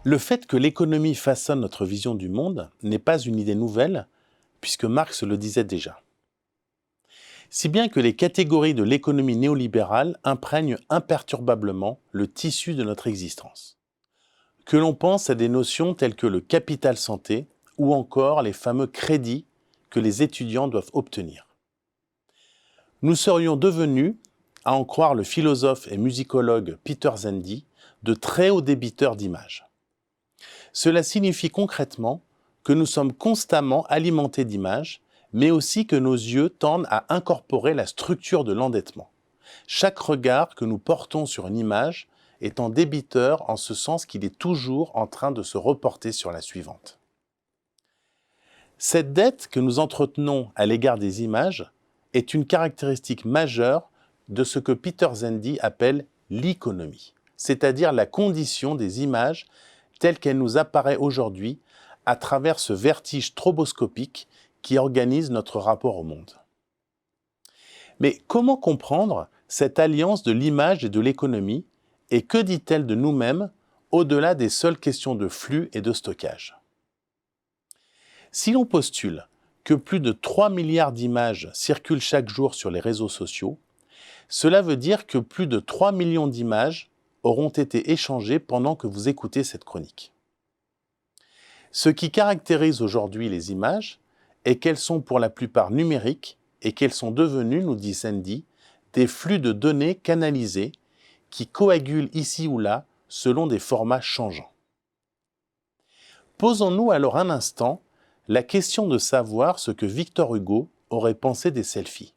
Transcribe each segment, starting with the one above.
Le fait que l'économie façonne notre vision du monde n'est pas une idée nouvelle, puisque Marx le disait déjà. Si bien que les catégories de l'économie néolibérale imprègnent imperturbablement le tissu de notre existence. Que l'on pense à des notions telles que le capital santé ou encore les fameux crédits que les étudiants doivent obtenir. Nous serions devenus, à en croire le philosophe et musicologue Peter Zendy, de très hauts débiteurs d'images. Cela signifie concrètement que nous sommes constamment alimentés d'images, mais aussi que nos yeux tendent à incorporer la structure de l'endettement. Chaque regard que nous portons sur une image est en débiteur en ce sens qu'il est toujours en train de se reporter sur la suivante. Cette dette que nous entretenons à l'égard des images est une caractéristique majeure de ce que Peter Zendy appelle l'économie, c'est-à-dire la condition des images telle qu'elle nous apparaît aujourd'hui à travers ce vertige stroboscopique qui organise notre rapport au monde. Mais comment comprendre cette alliance de l'image et de l'économie, et que dit-elle de nous-mêmes au-delà des seules questions de flux et de stockage? Si l'on postule que plus de 3 milliards d'images circulent chaque jour sur les réseaux sociaux, cela veut dire que plus de 3 millions d'images auront été échangées pendant que vous écoutez cette chronique. Ce qui caractérise aujourd'hui les images est qu'elles sont pour la plupart numériques et qu'elles sont devenues, nous dit Zendy, des flux de données canalisés qui coagulent ici ou là selon des formats changeants. Posons-nous alors un instant la question de savoir ce que Victor Hugo aurait pensé des selfies.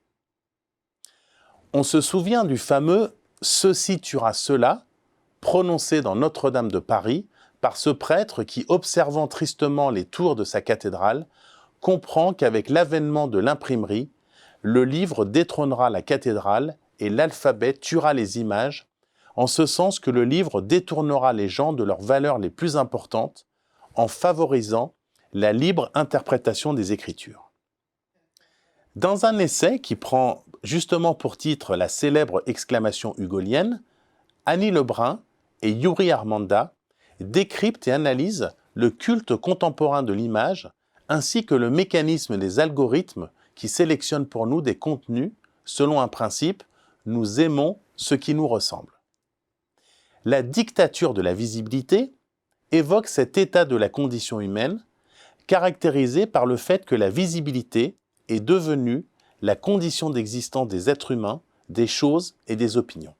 On se souvient du fameux « ceci tuera cela » prononcé dans Notre-Dame de Paris par ce prêtre qui, observant tristement les tours de sa cathédrale, comprend qu'avec l'avènement de l'imprimerie, le livre détrônera la cathédrale et l'alphabet tuera les images, en ce sens que le livre détournera les gens de leurs valeurs les plus importantes en favorisant la libre interprétation des Écritures. Dans un essai qui prend justement pour titre la célèbre exclamation hugolienne, Annie Lebrun et Yuri Armanda décryptent et analysent le culte contemporain de l'image ainsi que le mécanisme des algorithmes qui sélectionnent pour nous des contenus selon un principe « nous aimons ce qui nous ressemble ». La dictature de la visibilité évoque cet état de la condition humaine caractérisé par le fait que la visibilité est devenue la condition d'existence des êtres humains, des choses et des opinions.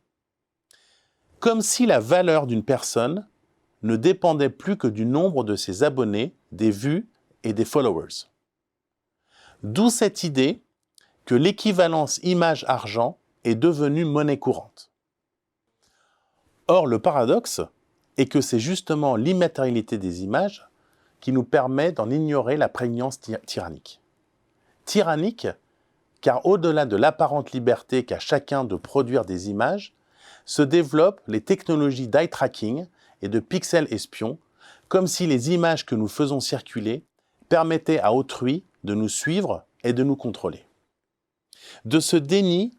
Comme si la valeur d'une personne ne dépendait plus que du nombre de ses abonnés, des vues et des followers. D'où cette idée que l'équivalence image-argent est devenue monnaie courante. Or, le paradoxe est que c'est justement l'immatérialité des images qui nous permet d'en ignorer la prégnance tyrannique. Tyrannique, car au-delà de l'apparente liberté qu'a chacun de produire des images, se développent les technologies d'eye tracking et de pixels espions, comme si les images que nous faisons circuler permettaient à autrui de nous suivre et de nous contrôler. De ce déni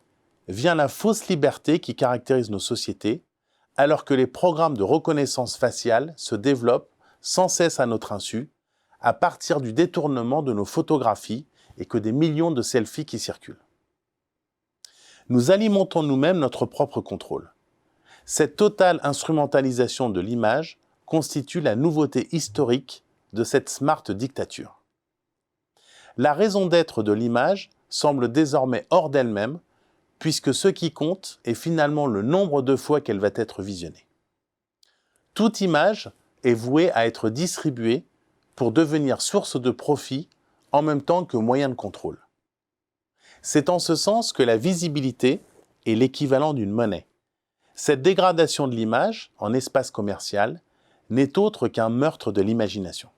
vient la fausse liberté qui caractérise nos sociétés, alors que les programmes de reconnaissance faciale se développent sans cesse à notre insu, à partir du détournement de nos photographies et que des millions de selfies qui circulent. Nous alimentons nous-mêmes notre propre contrôle. Cette totale instrumentalisation de l'image constitue la nouveauté historique de cette smart dictature. La raison d'être de l'image semble désormais hors d'elle-même, puisque ce qui compte est finalement le nombre de fois qu'elle va être visionnée. Toute image est vouée à être distribuée pour devenir source de profit en même temps que moyen de contrôle. C'est en ce sens que la visibilité est l'équivalent d'une monnaie. Cette dégradation de l'image en espace commercial n'est autre qu'un meurtre de l'imagination.